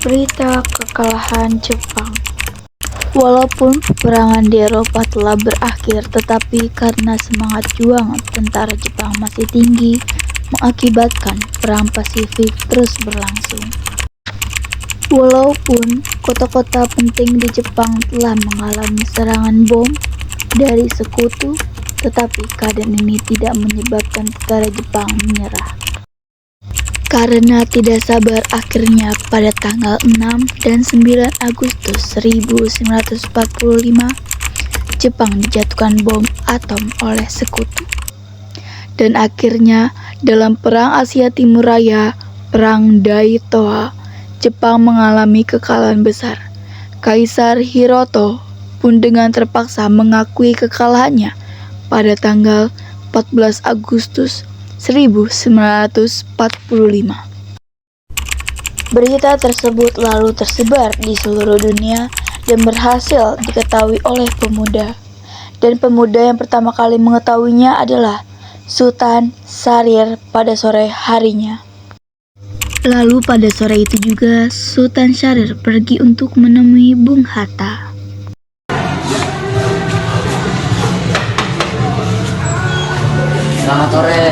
Berita kekalahan Jepang. Walaupun peperangan di Eropa telah berakhir, tetapi karena semangat juang tentara Jepang masih tinggi, mengakibatkan Perang Pasifik terus berlangsung. Walaupun kota-kota penting di Jepang telah mengalami serangan bom dari sekutu, tetapi keadaan ini tidak menyebabkan tentara Jepang menyerah. Karena tidak sabar, akhirnya pada tanggal 6 dan 9 Agustus 1945, Jepang dijatuhkan bom atom oleh sekutu. Dan akhirnya dalam Perang Asia Timur Raya, Perang Daitoa, Jepang mengalami kekalahan besar. Kaisar Hiroto pun dengan terpaksa mengakui kekalahannya pada tanggal 14 Agustus 1945. Berita tersebut lalu tersebar di seluruh dunia dan berhasil diketahui oleh pemuda. Dan pemuda yang pertama kali mengetahuinya adalah Sultan Syahrir pada sore harinya. Lalu pada sore itu juga Sultan Syahrir pergi untuk menemui Bung Hatta. Selamat sore.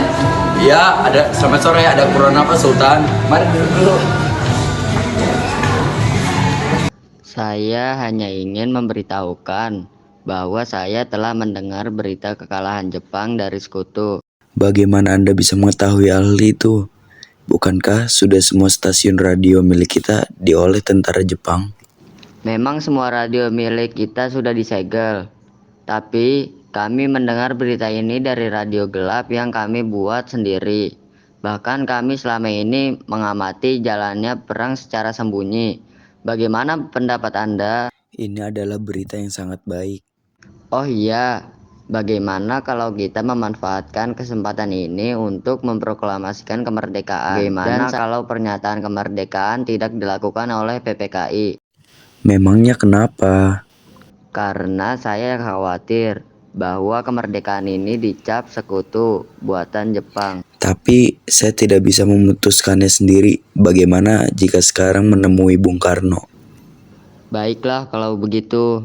Iya, selamat sore. Ada keperluan apa, Sultan? Mari duduk dulu. Saya hanya ingin memberitahukan bahwa saya telah mendengar berita kekalahan Jepang dari sekutu. Bagaimana Anda bisa mengetahui hal itu? Bukankah sudah semua stasiun radio milik kita diolah tentara Jepang? Memang semua radio milik kita sudah disegel, tapi kami mendengar berita ini dari radio gelap yang kami buat sendiri. Bahkan kami selama ini mengamati jalannya perang secara sembunyi. Bagaimana pendapat Anda? Ini adalah berita yang sangat baik. Oh iya, bagaimana kalau kita memanfaatkan kesempatan ini untuk memproklamasikan kemerdekaan? Bagaimana kalau pernyataan kemerdekaan tidak dilakukan oleh PPKI? Memangnya kenapa? Karena saya khawatir bahwa kemerdekaan ini dicap sekutu buatan Jepang. Tapi saya tidak bisa memutuskannya sendiri. Bagaimana jika sekarang menemui Bung Karno? Baiklah kalau begitu.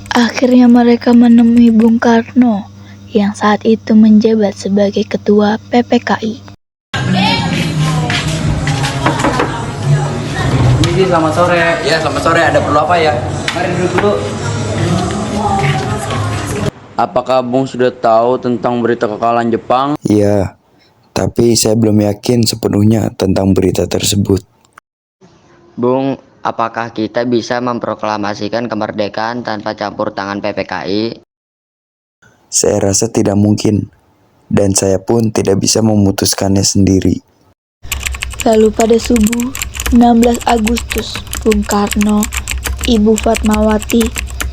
Akhirnya mereka menemui Bung Karno yang saat itu menjabat sebagai ketua PPKI. Ini selamat sore. Ya, selamat sore. Ada perlu apa ya? Mari duduk dulu. Apakah Bung sudah tahu tentang berita kekalahan Jepang? Iya, tapi saya belum yakin sepenuhnya tentang berita tersebut. Bung, apakah kita bisa memproklamasikan kemerdekaan tanpa campur tangan PPKI? Saya rasa tidak mungkin, dan saya pun tidak bisa memutuskannya sendiri. Lalu pada subuh 16 Agustus, Bung Karno, Ibu Fatmawati,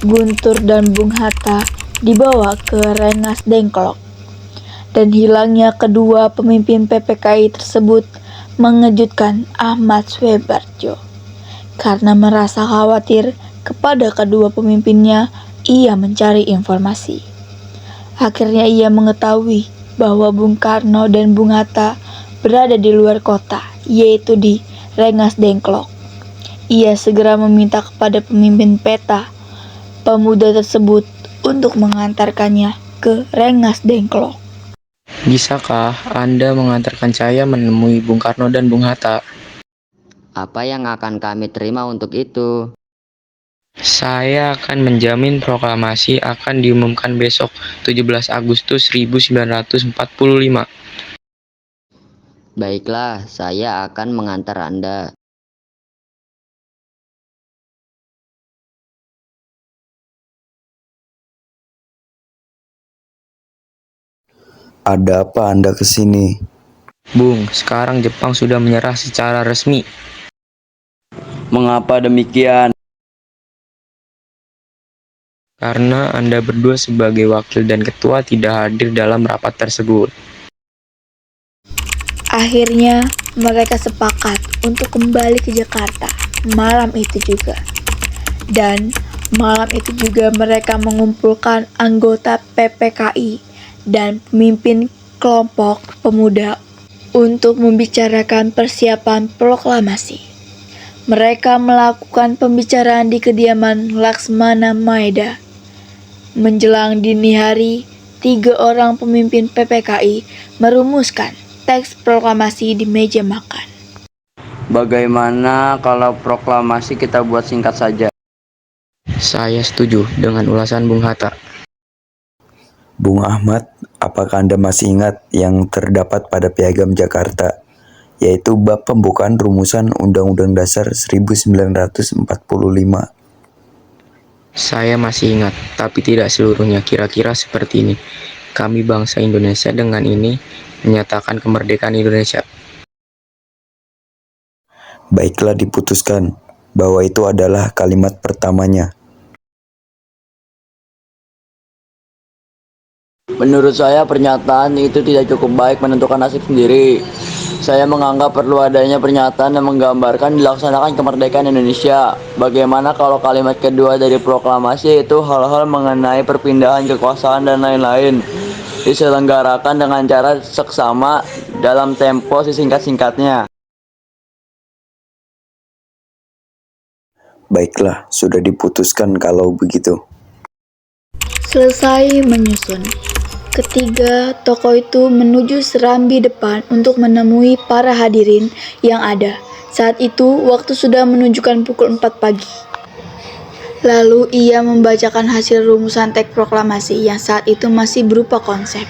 Guntur, dan Bung Hatta dibawa ke Rengas Dengklok. Dan hilangnya kedua pemimpin PPKI tersebut mengejutkan Ahmad Suebarjo. Karena merasa khawatir kepada kedua pemimpinnya, ia mencari informasi. Akhirnya ia mengetahui bahwa Bung Karno dan Bung Hatta berada di luar kota, yaitu di Rengas Dengklok. Ia segera meminta kepada pemimpin peta pemuda tersebut untuk mengantarkannya ke Rengas Dengklok. Bisakah Anda mengantarkan saya menemui Bung Karno dan Bung Hatta? Apa yang akan kami terima untuk itu? Saya akan menjamin proklamasi akan diumumkan besok 17 Agustus 1945. Baiklah, saya akan mengantar Anda. Ada apa Anda ke sini? Bung, sekarang Jepang sudah menyerah secara resmi. Mengapa demikian? Karena Anda berdua sebagai wakil dan ketua tidak hadir dalam rapat tersebut. Akhirnya, mereka sepakat untuk kembali ke Jakarta malam itu juga. Dan malam itu juga mereka mengumpulkan anggota PPKI dan pemimpin kelompok pemuda untuk membicarakan persiapan proklamasi. Mereka melakukan pembicaraan di kediaman Laksmana Maeda. Menjelang dini hari, 3 orang pemimpin PPKI merumuskan teks proklamasi di meja makan. Bagaimana kalau proklamasi kita buat singkat saja? Saya setuju dengan ulasan Bung Hatta. Bung Ahmad, apakah Anda masih ingat yang terdapat pada Piagam Jakarta, yaitu bab pembukaan rumusan Undang-Undang Dasar 1945? Saya masih ingat, tapi tidak seluruhnya. Kira-kira seperti ini. Kami bangsa Indonesia dengan ini menyatakan kemerdekaan Indonesia. Baiklah, diputuskan bahwa itu adalah kalimat pertamanya. Menurut saya pernyataan itu tidak cukup baik menentukan nasib sendiri. Saya menganggap perlu adanya pernyataan yang menggambarkan dilaksanakan kemerdekaan Indonesia. Bagaimana kalau kalimat kedua dari proklamasi itu hal-hal mengenai perpindahan kekuasaan dan lain-lain diselenggarakan dengan cara seksama dalam tempo sesingkat-singkatnya. Baiklah, sudah diputuskan kalau begitu. Selesai menyusun, ketiga tokoh itu menuju serambi depan untuk menemui para hadirin yang ada. Saat itu, waktu sudah menunjukkan pukul 4 pagi. Lalu ia membacakan hasil rumusan teks proklamasi yang saat itu masih berupa konsep.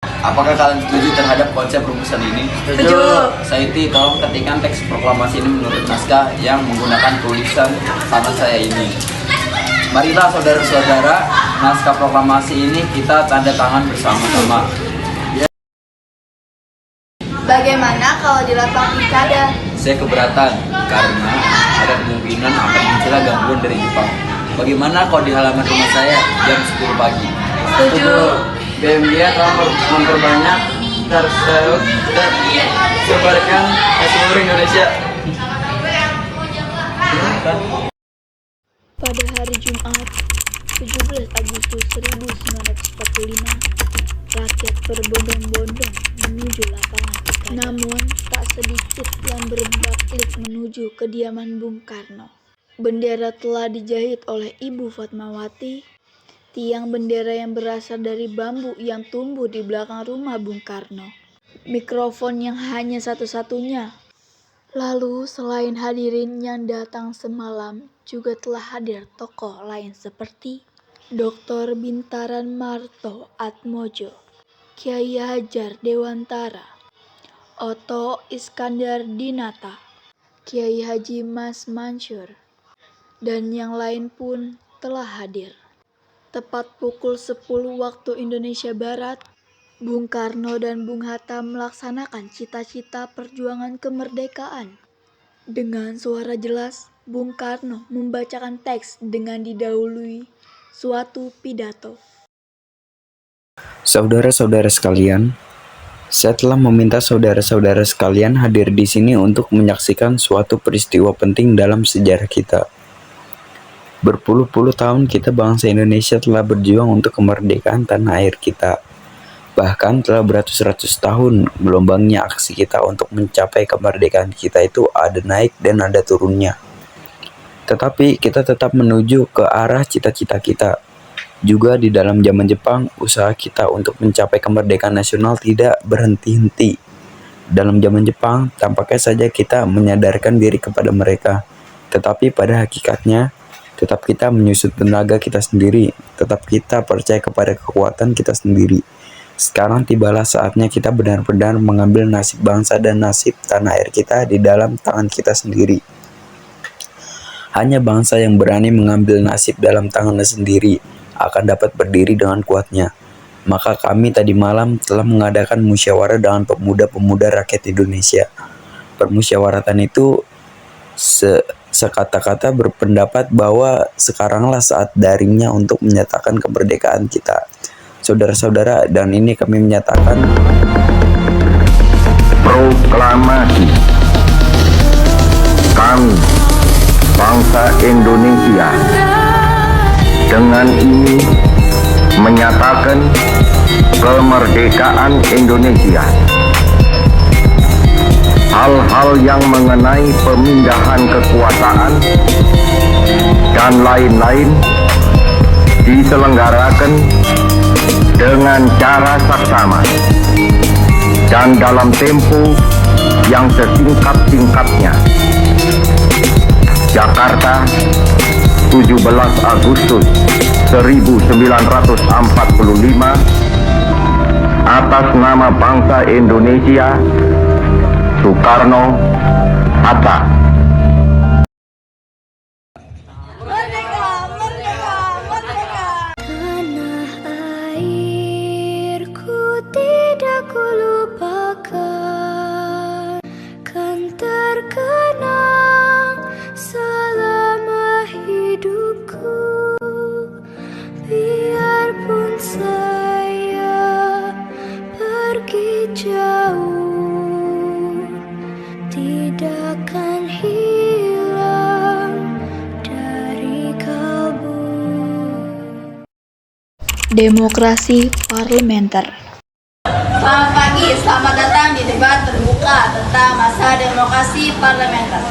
Apakah kalian setuju terhadap konsep rumusan ini? Setuju. Saiti, tolong ketikkan teks proklamasi ini menurut naskah yang menggunakan tulisan tangan saya ini. Marilah saudara-saudara, naskah proklamasi ini kita tanda tangan bersama-sama. Bagaimana kalau di lapang pilkada? Saya keberatan karena ada kemungkinan akan munculnya gangguan dari Jepang. Bagaimana kalau di halaman rumah saya jam 10 pagi? Setuju. BMG telah memperbanyak tersebut dan sebarkan ke seluruh Indonesia. Pada hari Jumat, 17 Agustus 1945, rakyat berbondong-bondong menuju lapangan pilkada. Namun, tak sedikit yang berbaklik menuju kediaman Bung Karno. Bendera telah dijahit oleh Ibu Fatmawati, tiang bendera yang berasal dari bambu yang tumbuh di belakang rumah Bung Karno. Mikrofon yang hanya satu-satunya. Lalu selain hadirin yang datang semalam, juga telah hadir tokoh lain seperti Dr. Bintaran Marto Atmojo, Kiai Hajar Dewantara, Oto Iskandar Dinata, Kiai Haji Mas Mansur, dan yang lain pun telah hadir. Tepat pukul 10 waktu Indonesia Barat, Bung Karno dan Bung Hatta melaksanakan cita-cita perjuangan kemerdekaan. Dengan suara jelas, Bung Karno membacakan teks dengan didahului suatu pidato. Saudara-saudara sekalian, saya telah meminta saudara-saudara sekalian hadir di sini untuk menyaksikan suatu peristiwa penting dalam sejarah kita. Berpuluh-puluh tahun kita bangsa Indonesia telah berjuang untuk kemerdekaan tanah air kita. Bahkan telah beratus-ratus tahun gelombangnya aksi kita untuk mencapai kemerdekaan kita itu ada naik dan ada turunnya. Tetapi kita tetap menuju ke arah cita-cita kita. Juga di dalam zaman Jepang, usaha kita untuk mencapai kemerdekaan nasional tidak berhenti-henti. Dalam zaman Jepang, tampaknya saja kita menyadarkan diri kepada mereka. Tetapi pada hakikatnya, tetap kita menyusut tenaga kita sendiri. Tetap kita percaya kepada kekuatan kita sendiri. Sekarang tibalah saatnya kita benar-benar mengambil nasib bangsa dan nasib tanah air kita di dalam tangan kita sendiri. Hanya bangsa yang berani mengambil nasib dalam tangannya sendiri akan dapat berdiri dengan kuatnya. maka kami tadi malam telah mengadakan musyawarah dengan pemuda-pemuda rakyat Indonesia. Permusyawaratan itu sekata-kata berpendapat bahwa sekaranglah saat daringnya untuk menyatakan kemerdekaan kita. Saudara-saudara, dan ini kami menyatakan proklamasi. Kami, bangsa Indonesia, dengan ini menyatakan kemerdekaan Indonesia. Hal-hal yang mengenai pemindahan kekuasaan dan lain-lain diselenggarakan dengan cara saksama dan dalam tempo yang sesingkat-singkatnya. Jakarta, 17 Agustus 1945, atas nama bangsa Indonesia, Soekarno Hatta. Tanah airku tidak kulupakan, kan terkenang selama hidupku. Biarpun saya pergi jauh, tidak akan hilang dari kalbu. Demokrasi parlementer. Selamat pagi, selamat datang di debat terbuka tentang masa demokrasi parlementer.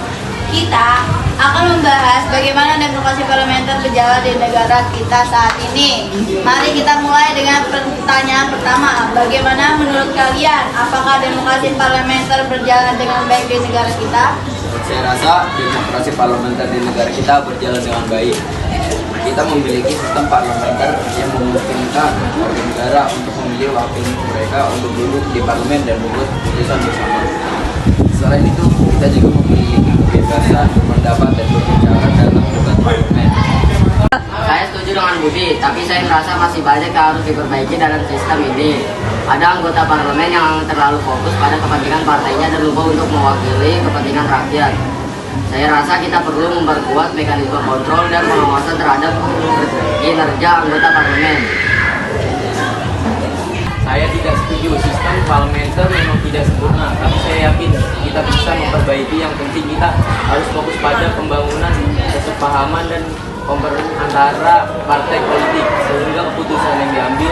Kita akan membahas bagaimana demokrasi parlementer berjalan di negara kita saat ini. Mari kita mulai dengan pertanyaan pertama. Bagaimana menurut kalian? Apakah demokrasi parlementer berjalan dengan baik di negara kita? Saya rasa demokrasi parlementer di negara kita berjalan dengan baik. Kita memiliki sistem parlementer yang memungkinkan warga negara untuk memilih wakil mereka untuk duduk di parlemen dan membuat keputusan bersama. Selain itu, kita juga memiliki kebebasan berpendapat dan berbicara dalam debat parlemen. Saya setuju dengan Budi, tapi saya merasa masih banyak yang harus diperbaiki dalam sistem ini. Ada anggota parlemen yang terlalu fokus pada kepentingan partainya dan lupa untuk mewakili kepentingan rakyat. Saya rasa kita perlu memperkuat mekanisme kontrol dan pengawasan terhadap kinerja anggota parlemen. Saya tidak setuju, sistem parlementer memang tidak sempurna, tapi saya yakin kita bisa memperbaiki. Yang penting kita harus fokus pada pembangunan kesepahaman dan kompromi antara partai politik, sehingga keputusan yang diambil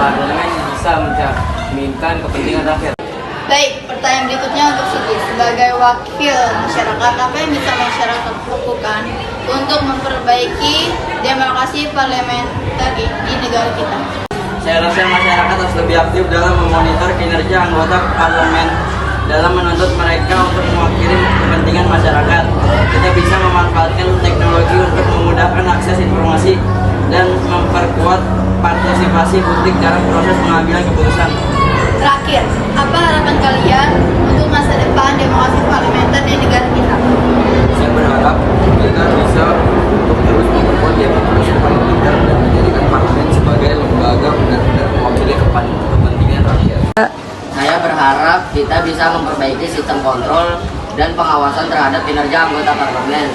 parlemen bisa mencerminkan kepentingan rakyat. Baik, pertanyaan berikutnya untuk Siti. Sebagai wakil masyarakat, apa yang bisa masyarakat lakukan untuk memperbaiki demokrasi parlementer di negara kita? Saya rasa masyarakat harus lebih aktif dalam memonitor kinerja anggota parlemen dalam menuntut mereka untuk mewakili kepentingan masyarakat. Kita bisa memanfaatkan teknologi untuk memudahkan akses informasi dan memperkuat partisipasi publik dalam proses pengambilan keputusan. Terakhir, apa harapan kalian untuk masa depan demokrasi parlementer di negara kita? Saya berharap kita bisa untuk terus memperkuat demokrasi parlementer dan menjadikan parlemen sebagai lembaga benar-benar mewakili kepentingan rakyat. Saya berharap kita bisa memperbaiki sistem kontrol dan pengawasan terhadap kinerja anggota parlemen,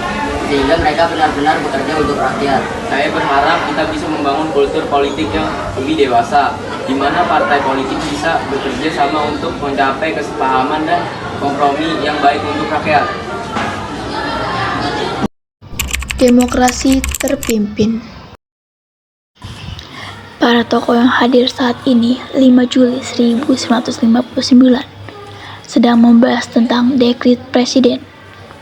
sehingga mereka benar-benar bekerja untuk rakyat. Saya berharap kita bisa membangun kultur politik yang lebih dewasa, di mana partai politik bisa bekerja sama untuk mencapai kesepahaman dan kompromi yang baik untuk rakyat. Demokrasi terpimpin. Para tokoh yang hadir saat ini 5 Juli 1959 sedang membahas tentang dekret presiden.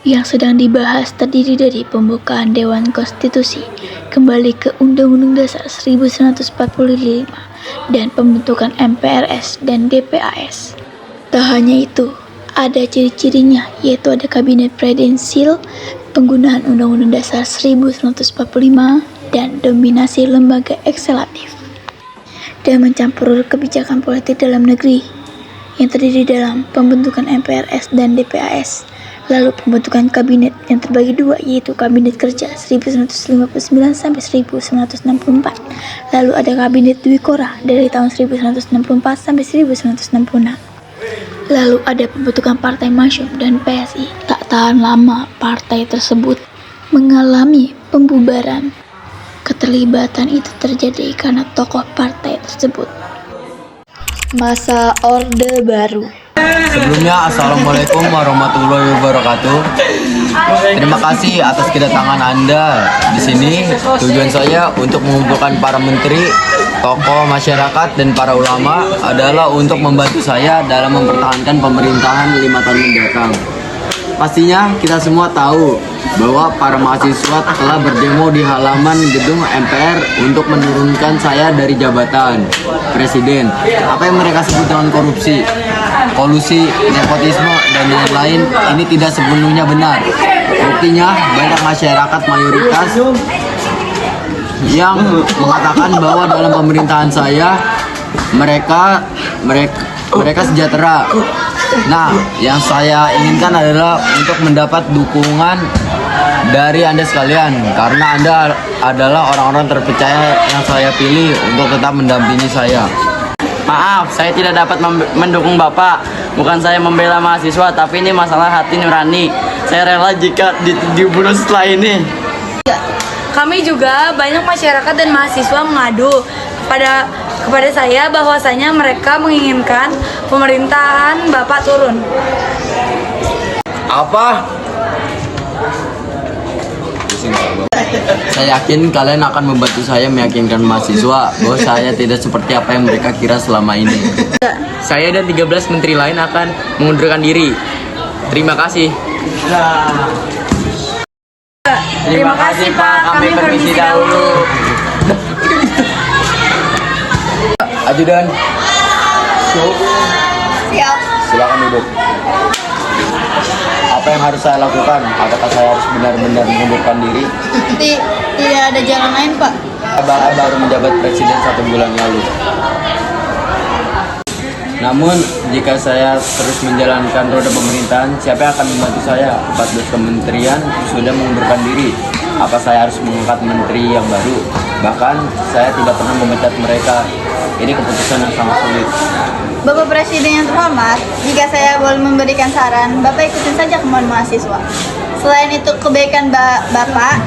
Yang sedang dibahas terdiri dari pembukaan Dewan Konstitusi, kembali ke Undang-Undang Dasar 1945, dan pembentukan MPRS dan DPAS. Tak hanya itu, ada ciri-cirinya, yaitu ada kabinet presidensil, penggunaan Undang-Undang Dasar 1945, dan dominasi lembaga eksekutif, dan mencampur kebijakan politik dalam negeri, yang terdiri dalam pembentukan MPRS dan DPAS, Lalu pembentukan kabinet yang terbagi dua, yaitu Kabinet Kerja 1959 sampai 1964. Lalu ada Kabinet Dwi Kora dari tahun 1964 sampai 1966. Lalu ada pembentukan Partai Masyum dan PSI. Tak tahan lama, partai tersebut mengalami pembubaran. Keterlibatan itu terjadi karena tokoh partai tersebut. Masa Orde Baru. Sebelumnya, Assalamualaikum warahmatullahi wabarakatuh. Terima kasih atas kedatangan Anda di sini. Tujuan saya untuk mengumpulkan para menteri, tokoh masyarakat, dan para ulama adalah untuk membantu saya dalam mempertahankan pemerintahan 5 tahun mendatang. Pastinya kita semua tahu bahwa para mahasiswa telah berdemo di halaman gedung MPR untuk menurunkan saya dari jabatan presiden. Apa yang mereka sebut dengan korupsi, kolusi, nepotisme, dan lain-lain ini tidak sepenuhnya benar. Buktinya banyak masyarakat mayoritas yang mengatakan bahwa dalam pemerintahan saya mereka sejahtera. Nah, yang saya inginkan adalah untuk mendapat dukungan dari Anda sekalian, karena Anda adalah orang-orang terpercaya yang saya pilih untuk tetap mendampingi saya. Maaf, saya tidak dapat mendukung Bapak. Bukan saya membela mahasiswa, tapi ini masalah hati nurani. Saya rela jika dibunuh setelah ini. Kami juga banyak masyarakat dan mahasiswa mengadu kepada saya bahwasanya mereka menginginkan pemerintahan Bapak turun. Apa? Saya yakin kalian akan membantu saya meyakinkan mahasiswa bahwa saya tidak seperti apa yang mereka kira selama ini. Saya dan 13 menteri lain akan mengundurkan diri. Terima kasih. Terima kasih Pak, kami permisi dahulu. Ajudan, Siap. silakan duduk. Apa yang harus saya lakukan? Apakah saya harus benar-benar mengundurkan diri? Tidak ada jalan lain Pak. Abang baru menjabat presiden 1 bulan lalu. Namun, jika saya terus menjalankan roda pemerintahan, siapa yang akan membantu saya? 14 kementerian sudah mengundurkan diri. Apa saya harus mengangkat menteri yang baru? Bahkan, saya tidak pernah memecat mereka. Ini keputusan yang sangat sulit. Bapak Presiden yang terhormat, jika saya boleh memberikan saran, Bapak ikutin saja kemauan mahasiswa. Selain itu, kebaikan Bapak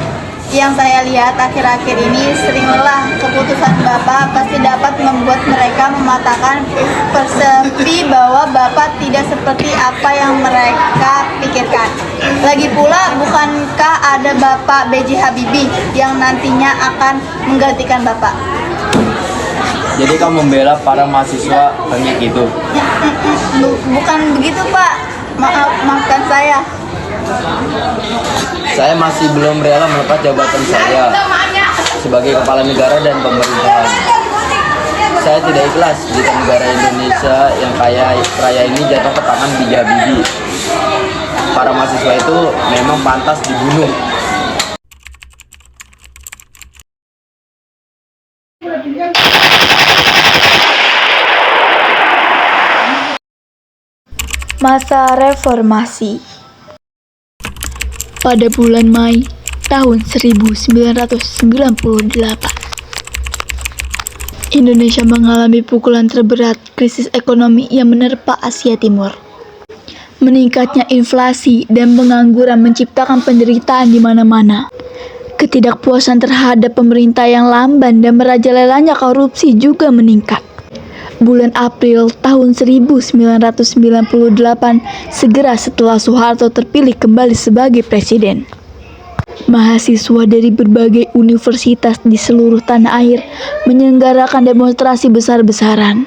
yang saya lihat akhir-akhir ini sering lelah. Keputusan Bapak pasti dapat membuat mereka mematahkan persepsi bahwa Bapak tidak seperti apa yang mereka pikirkan. Lagi pula, bukankah ada Bapak B.J. Habibie yang nantinya akan menggantikan Bapak? Jadi kamu membela para mahasiswa kayak gitu? Bukan begitu Pak, maafkan saya. Saya masih belum rela melepas jabatan saya sebagai kepala negara dan pemerintahan. Saya tidak ikhlas jika negara Indonesia yang kaya raya ini jatuh ke tangan B.J. Habibie. Para mahasiswa itu memang pantas dibunuh. Masa reformasi. Pada bulan Mei tahun 1998, Indonesia mengalami pukulan terberat krisis ekonomi yang menerpa Asia Timur. Meningkatnya inflasi dan pengangguran menciptakan penderitaan di mana-mana. Ketidakpuasan terhadap pemerintah yang lamban dan merajalelanya korupsi juga meningkat. Bulan April tahun 1998, segera setelah Soeharto terpilih kembali sebagai presiden, mahasiswa dari berbagai universitas di seluruh tanah air menyelenggarakan demonstrasi besar-besaran.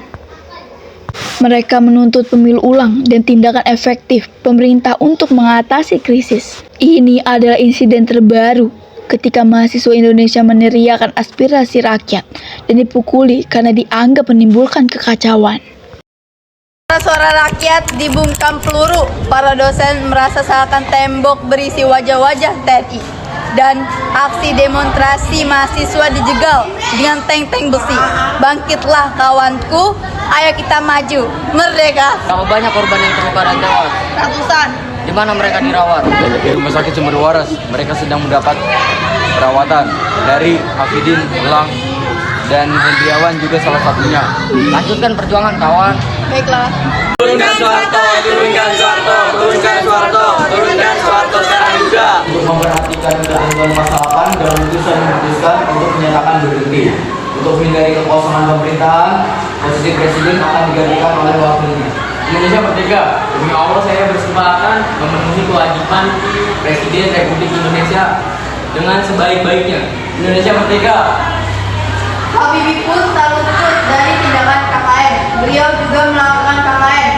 Mereka menuntut pemilu ulang dan tindakan efektif pemerintah untuk mengatasi krisis. Ini adalah insiden terbaru ketika mahasiswa Indonesia meneriakan aspirasi rakyat dan dipukuli karena dianggap menimbulkan kekacauan. Suara rakyat dibungkam peluru. Para dosen merasa seakan tembok berisi wajah-wajah TNI. Dan aksi demonstrasi mahasiswa dijegal dengan tank-tank besi. Bangkitlah kawanku, ayo kita maju, merdeka. Berapa banyak korban yang terluka dan tewas? Ratusan. Di mana mereka dirawat? Di Rumah Sakit Sumber Waras, mereka sedang mendapat perawatan dari Hafidin, Elang, dan Hendriawan juga salah satunya. Lanjutkan perjuangan kawan. Baiklah. Turunkan Soeharto, turunkan Soeharto, turunkan Soeharto, turunkan Soeharto sekarang juga. Untuk memperhatikan ketentuan pasal 8 dalam itu saya memutuskan untuk menyatakan berhenti. Untuk menghindari kekosongan pemerintahan, posisi presiden akan digantikan oleh wakilnya. Indonesia merdeka. Demi Allah saya bersumpah akan memenuhi kewajiban Presiden Republik Indonesia dengan sebaik-baiknya. Indonesia merdeka. Habibie pun tak luput dari tindakan KKN. Beliau juga melakukan KKN.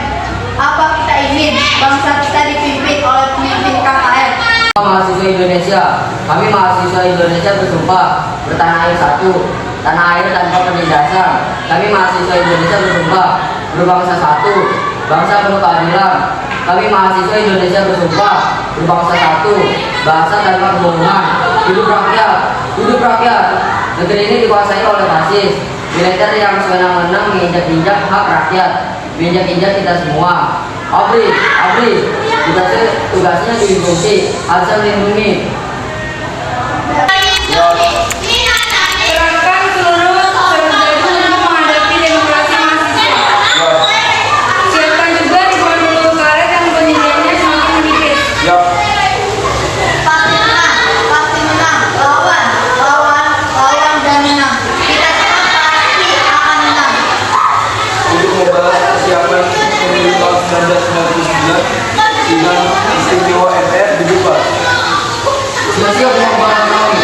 Apa kita ingin bangsa kita dipimpin oleh pemimpin KKN? Mahasiswa Indonesia, kami mahasiswa Indonesia bersumpah bertanah air satu, tanah air tanpa penindasan. Kami mahasiswa Indonesia bersumpah berbangsa satu, bangsa penuh keadilan. Kami mahasiswa Indonesia bersumpah berbangsa satu, bangsa tanpa kebohongan. Hidup rakyat, hidup rakyat. Negeri ini dikuasai oleh fasis, militer yang sewenang-wenang menginjak-injak hak rakyat, menginjak-injak kita semua. Abri, tugasnya dilindungi, asal melindungi. Gerakan seluruh seribu untuk menghadapi demokrasi mahasiswa. Siapkan juga ribuan peluru karet yang penyediaannya semakin menipis. Pasti menang. Lawan dan menang. Kita semua pasti akan menang. Untuk membahas persiapan pemilu tahun 1999, sidang istimewa MPR dibuka. Siap-siap membangun kami,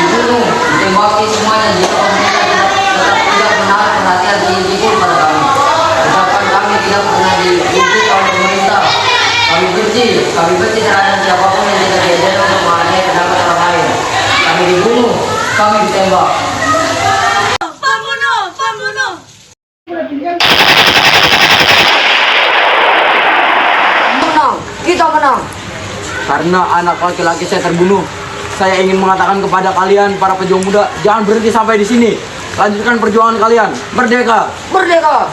dibunuh, ditembaki semuanya jika pemerintah tidak menaruh perhatian sedikitpun pada kami. Ucapan kami tidak pernah diuji oleh pemerintah. Kami benci terhadap siapapun yang tidak diajar untuk menghargai pendapat orang lain. Kami dibunuh, kami ditembak. Pembunuh. Menang, kita menang. Karena anak laki-laki saya terbunuh, saya ingin mengatakan kepada kalian para pejuang muda, jangan berhenti sampai di sini. Lanjutkan perjuangan kalian. Merdeka! Merdeka!